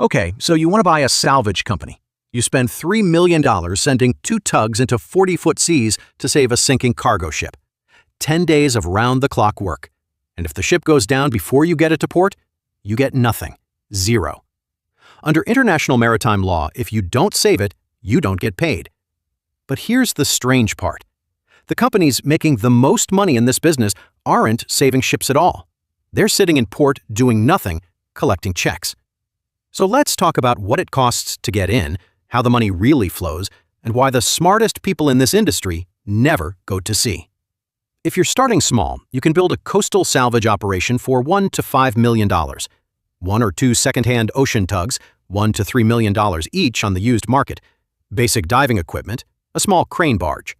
Okay, so you want to buy a salvage company. You spend $3 million sending two tugs into 40-foot seas to save a sinking cargo ship. 10 days of round-the-clock work. And if the ship goes down before you get it to port, you get nothing. Zero. Under international maritime law, if you don't save it, you don't get paid. But here's the strange part. The companies making the most money in this business aren't saving ships at all. They're sitting in port doing nothing, collecting checks. So let's talk about what it costs to get in, how the money really flows, and why the smartest people in this industry never go to sea. If you're starting small, you can build a coastal salvage operation for $1 to $5 million. One or two second-hand ocean tugs, $1 to $3 million each on the used market, basic diving equipment, a small crane barge.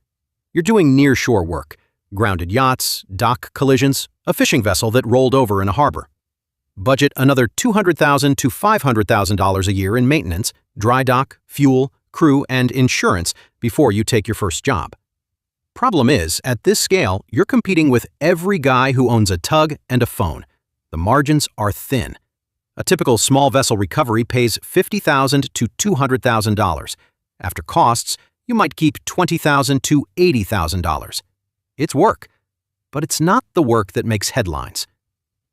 You're doing near-shore work, grounded yachts, dock collisions, a fishing vessel that rolled over in a harbor. Budget another $200,000 to $500,000 a year in maintenance, dry dock, fuel, crew, and insurance before you take your first job. Problem is, at this scale, you're competing with every guy who owns a tug and a phone. The margins are thin. A typical small vessel recovery pays $50,000 to $200,000. After costs, you might keep $20,000 to $80,000. It's work, but it's not the work that makes headlines.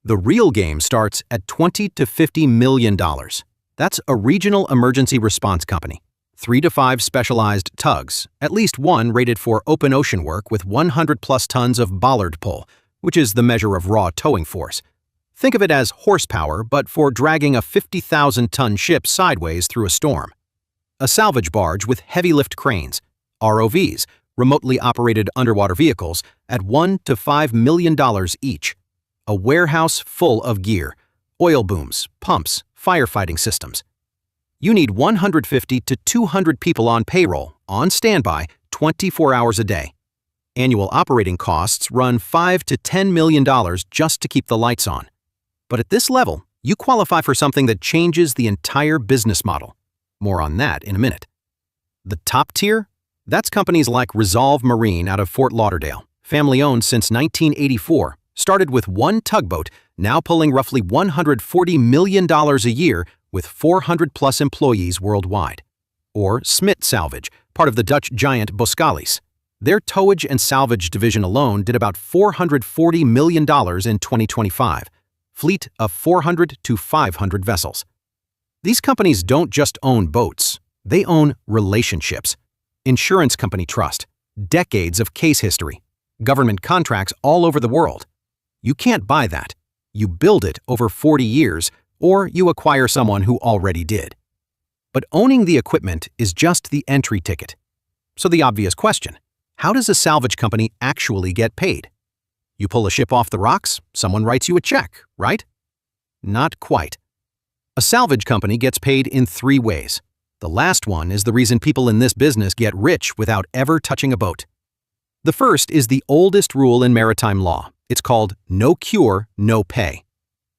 The real game starts at $20 to $50 million. That's a regional emergency response company. 3 to 5 specialized tugs, at least one rated for open ocean work with 100-plus tons of bollard pull, which is the measure of raw towing force. Think of it as horsepower, but for dragging a 50,000-ton ship sideways through a storm. A salvage barge with heavy-lift cranes, ROVs, remotely operated underwater vehicles, at $1 to $5 million each. A warehouse full of gear, oil booms, pumps, firefighting systems. You need 150 to 200 people on payroll, on standby, 24 hours a day. Annual operating costs run $5 to $10 million just to keep the lights on. But at this level, you qualify for something that changes the entire business model. More on that in a minute. The top tier? That's companies like Resolve Marine out of Fort Lauderdale, family-owned since 1984, started with one tugboat, now pulling roughly $140 million a year with 400-plus employees worldwide. Or Smit Salvage, part of the Dutch giant Boskalis. Their towage and salvage division alone did about $440 million in 2025. Fleet of 400 to 500 vessels. These companies don't just own boats, they own relationships. Insurance company trust, decades of case history, government contracts all over the world. You can't buy that. You build it over 40 years, or you acquire someone who already did. But owning the equipment is just the entry ticket. So the obvious question, how does a salvage company actually get paid? You pull a ship off the rocks, someone writes you a check, right? Not quite. A salvage company gets paid in 3 ways. The last one is the reason people in this business get rich without ever touching a boat. The first is the oldest rule in maritime law. It's called no cure, no pay.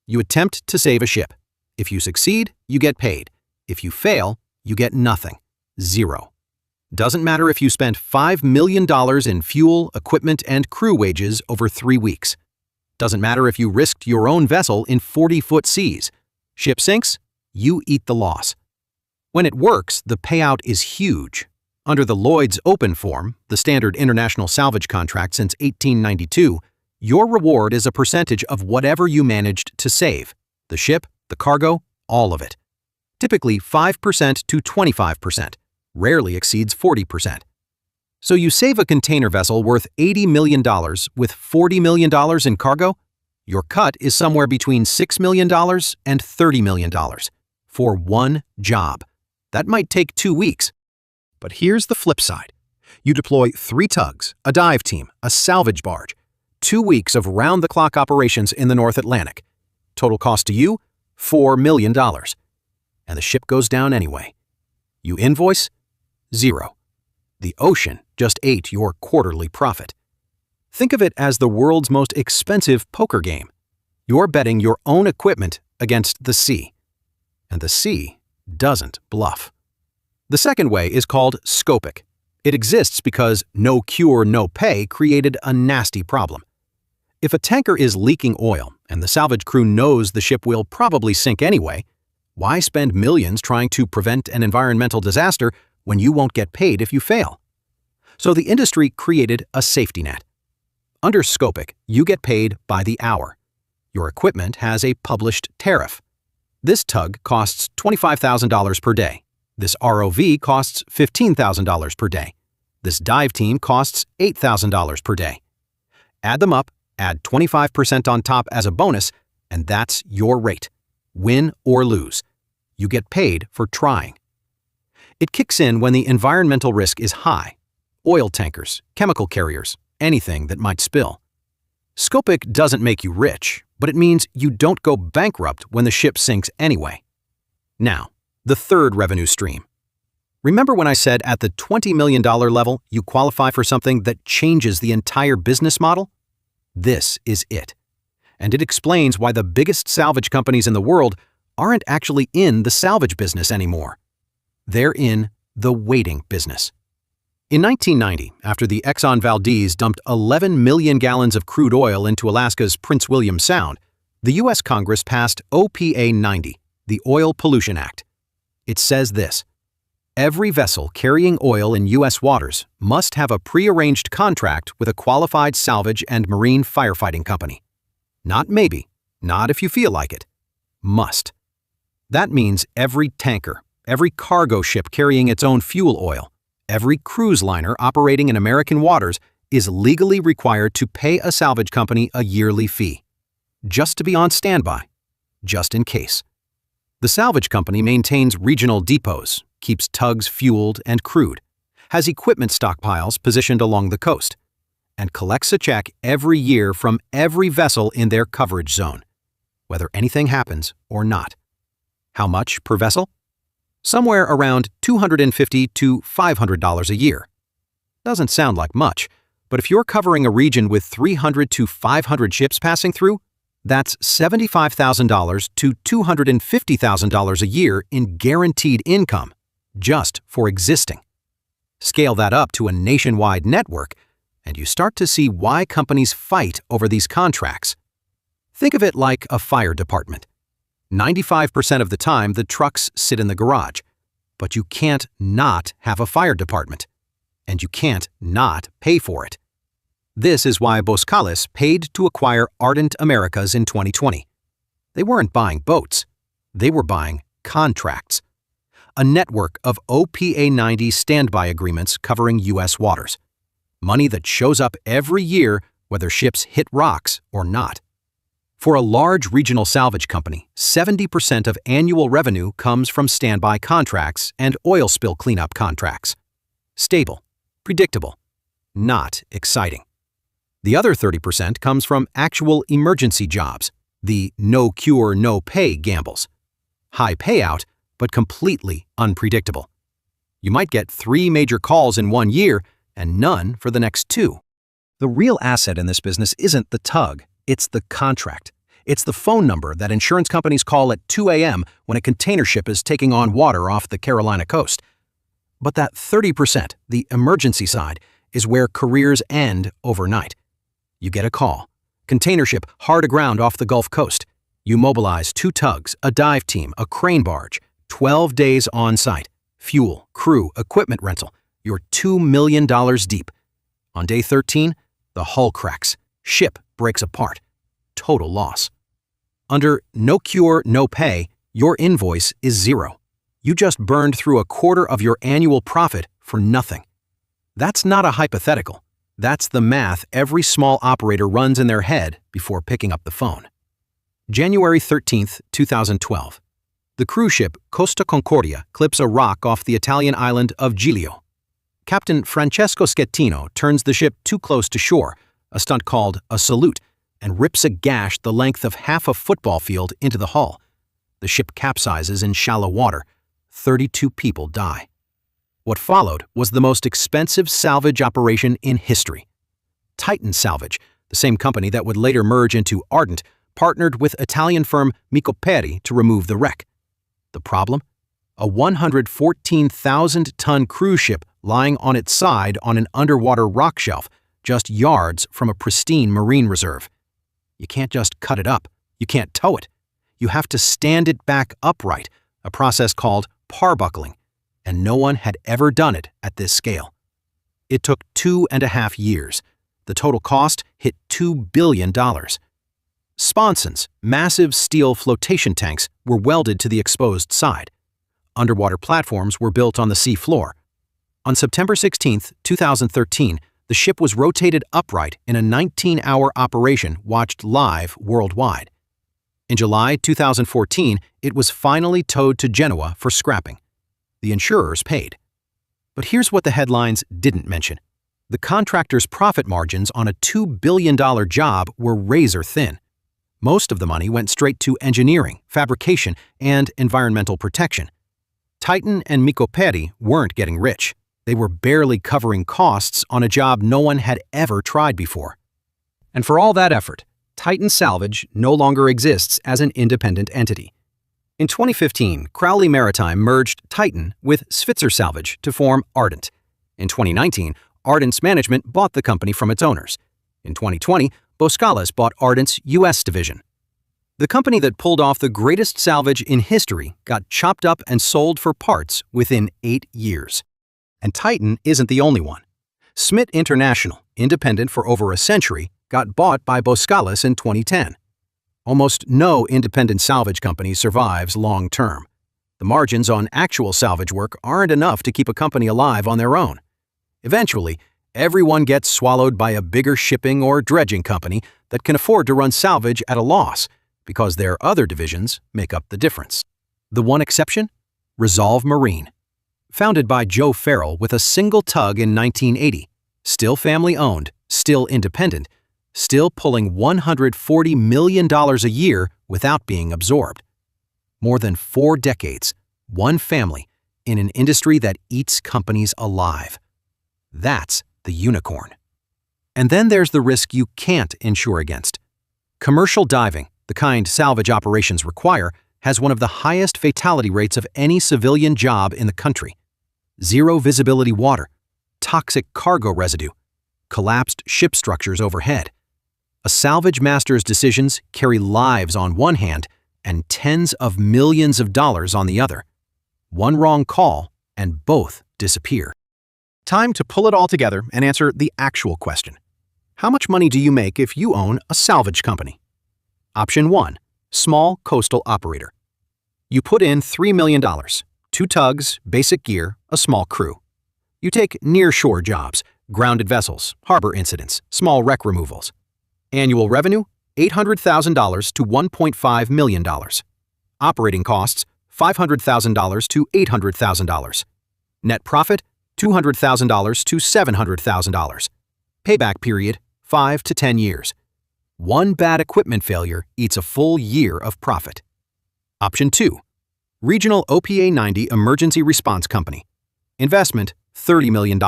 You attempt to save a ship. If you succeed, you get paid. If you fail, you get nothing. Zero. Doesn't matter if you spent $5 million in fuel, equipment, and crew wages over 3 weeks. Doesn't matter if you risked your own vessel in 40-foot seas. Ship sinks, you eat the loss. When it works, the payout is huge. Under the Lloyd's Open form, the standard international salvage contract since 1892, your reward is a percentage of whatever you managed to save. The ship, the cargo, all of it. Typically 5% to 25%, rarely exceeds 40%. So you save a container vessel worth $80 million with $40 million in cargo? Your cut is somewhere between $6 million and $30 million for one job. That might take 2 weeks. But here's the flip side. You deploy 3 tugs, a dive team, a salvage barge, 2 weeks of round-the-clock operations in the North Atlantic. Total cost to you, $4 million. And the ship goes down anyway. You invoice? Zero. The ocean just ate your quarterly profit. Think of it as the world's most expensive poker game. You're betting your own equipment against the sea. And the sea doesn't bluff. The second way is called scopic. It exists because no cure, no pay created a nasty problem. If a tanker is leaking oil and the salvage crew knows the ship will probably sink anyway, Why spend millions trying to prevent an environmental disaster when you won't get paid if you fail? So the industry created a safety net. Under Scopic, you get paid by the hour. Your equipment has a published tariff. This tug costs $25,000 per day. This ROV costs $15,000 per day. This dive team costs $8,000 per day. Add them up, add 25% on top as a bonus, and that's your rate. Win or lose. You get paid for trying. It kicks in when the environmental risk is high. Oil tankers, chemical carriers, anything that might spill. Scopic doesn't make you rich, but it means you don't go bankrupt when the ship sinks anyway. Now, the third revenue stream. Remember when I said at the $20 million level you qualify for something that changes the entire business model? This is it. And it explains why the biggest salvage companies in the world aren't actually in the salvage business anymore. They're in the waiting business. In 1990, after the Exxon Valdez dumped 11 million gallons of crude oil into Alaska's Prince William Sound, the U.S. Congress passed OPA 90, the Oil Pollution Act. It says this: every vessel carrying oil in U.S. waters must have a pre-arranged contract with a qualified salvage and marine firefighting company. Not maybe, not if you feel like it. Must. That means every tanker, every cargo ship carrying its own fuel oil, every cruise liner operating in American waters is legally required to pay a salvage company a yearly fee, just to be on standby, just in case. The salvage company maintains regional depots, keeps tugs fueled and crewed, has equipment stockpiles positioned along the coast, and collects a check every year from every vessel in their coverage zone, whether anything happens or not. How much per vessel? Somewhere around $250 to $500 a year. Doesn't sound like much, but if you're covering a region with 300 to 500 ships passing through, that's $75,000 to $250,000 a year in guaranteed income, just for existing. Scale that up to a nationwide network, and you start to see why companies fight over these contracts. Think of it like a fire department. 95% of the time, the trucks sit in the garage, but you can't not have a fire department, and you can't not pay for it. This is why Boscalis paid to acquire Ardent Americas in 2020. They weren't buying boats. They were buying contracts. A network of OPA 90 standby agreements covering U.S. waters. Money that shows up every year whether ships hit rocks or not. For a large regional salvage company, 70% of annual revenue comes from standby contracts and oil spill cleanup contracts. Stable, predictable, not exciting. The other 30% comes from actual emergency jobs, the no cure, no pay gambles. High payout, but completely unpredictable. You might get 3 major calls in 1 year and none for the next 2. The real asset in this business isn't the tug, it's the contract. It's the phone number that insurance companies call at 2 a.m. when a container ship is taking on water off the Carolina coast. But that 30%, the emergency side, is where careers end overnight. You get a call. Container ship hard aground off the Gulf Coast. You mobilize 2 tugs, a dive team, a crane barge, 12 days on site, fuel, crew, equipment rental. You're $2 million deep. On day 13, the hull cracks. Ship breaks apart. Total loss. Under no cure, no pay, your invoice is 0. You just burned through a quarter of your annual profit for nothing. That's not a hypothetical. That's the math every small operator runs in their head before picking up the phone. January 13, 2012. The cruise ship Costa Concordia clips a rock off the Italian island of Giglio. Captain Francesco Schettino turns the ship too close to shore, a stunt called a salute, and rips a gash the length of half a football field into the hull. The ship capsizes in shallow water. 32 people die. What followed was the most expensive salvage operation in history. Titan Salvage, the same company that would later merge into Ardent, partnered with Italian firm Micoperi to remove the wreck. The problem? A 114,000-ton cruise ship lying on its side on an underwater rock shelf, just yards from a pristine marine reserve. You can't just cut it up. You can't tow it. You have to stand it back upright, a process called parbuckling, and no one had ever done it at this scale. It took 2.5 years. The total cost hit $2 billion. Sponsons, massive steel flotation tanks, were welded to the exposed side. Underwater platforms were built on the sea floor. On September 16, 2013, the ship was rotated upright in a 19-hour operation watched live worldwide. In July 2014, it was finally towed to Genoa for scrapping. The insurers paid. But here's what the headlines didn't mention. The contractor's profit margins on a $2 billion job were razor thin. Most of the money went straight to engineering, fabrication, and environmental protection. Titan and Micoperi weren't getting rich. They were barely covering costs on a job no one had ever tried before. And for all that effort, Titan Salvage no longer exists as an independent entity. In 2015, Crowley Maritime merged Titan with Svitzer Salvage to form Ardent. In 2019, Ardent's management bought the company from its owners. In 2020, Boskalis bought Ardent's U.S. division. The company that pulled off the greatest salvage in history got chopped up and sold for parts within 8 years. And Titan isn't the only one. Smith International, independent for over a century, got bought by Boskalis in 2010. Almost no independent salvage company survives long term. The margins on actual salvage work aren't enough to keep a company alive on their own. Eventually, everyone gets swallowed by a bigger shipping or dredging company that can afford to run salvage at a loss because their other divisions make up the difference. The one exception? Resolve Marine. Founded by Joe Farrell with a single tug in 1980, still family-owned, still independent, still pulling $140 million a year without being absorbed. More than 4 decades, one family, in an industry that eats companies alive. That's the unicorn. And then there's the risk you can't insure against. Commercial diving, the kind salvage operations require, has one of the highest fatality rates of any civilian job in the country. Zero visibility water, toxic cargo residue, collapsed ship structures overhead. A salvage master's decisions carry lives on one hand and tens of millions of dollars on the other. One wrong call and both disappear. Time to pull it all together and answer the actual question. How much money do you make if you own a salvage company? Option 1. Small coastal operator. You put in $3 million, 2 tugs, basic gear, a small crew. You take near-shore jobs, grounded vessels, harbor incidents, small wreck removals. Annual revenue, $800,000 to $1.5 million. Operating costs, $500,000 to $800,000. Net profit, $200,000 to $700,000. Payback period, 5 to 10 years. One bad equipment failure eats a full year of profit. Option 2. Regional OPA 90 Emergency Response Company. Investment, $30 million.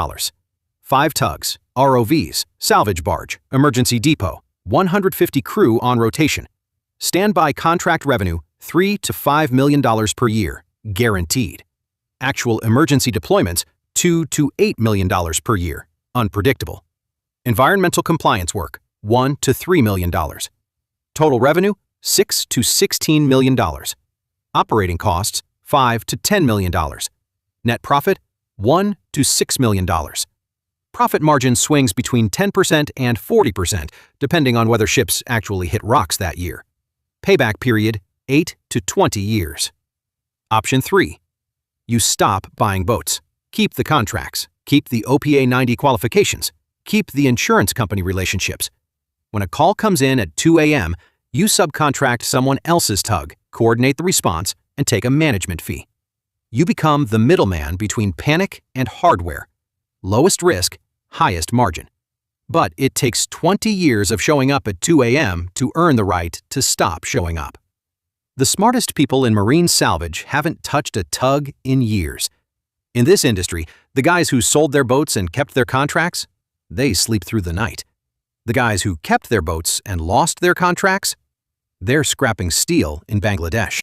5 tugs, ROVs, salvage barge, emergency depot, 150 crew on rotation. Standby contract revenue, $3 to $5 million per year, guaranteed. Actual emergency deployments, $2 to $8 million per year, unpredictable. Environmental compliance work, $1 to $3 million. Total revenue, $6 to $16 million. Operating costs, $5 to $10 million. Net profit, $1 to $6 million. Profit margin swings between 10% and 40%, depending on whether ships actually hit rocks that year. Payback period, 8 to 20 years. Option 3. You stop buying boats. Keep the contracts. Keep the OPA 90 qualifications. Keep the insurance company relationships. When a call comes in at 2 a.m., you subcontract someone else's tug, coordinate the response, and take a management fee. You become the middleman between panic and hardware. Lowest risk, highest margin. But it takes 20 years of showing up at 2 a.m. to earn the right to stop showing up. The smartest people in marine salvage haven't touched a tug in years. In this industry, the guys who sold their boats and kept their contracts, they sleep through the night. The guys who kept their boats and lost their contracts, they're scrapping steel in Bangladesh.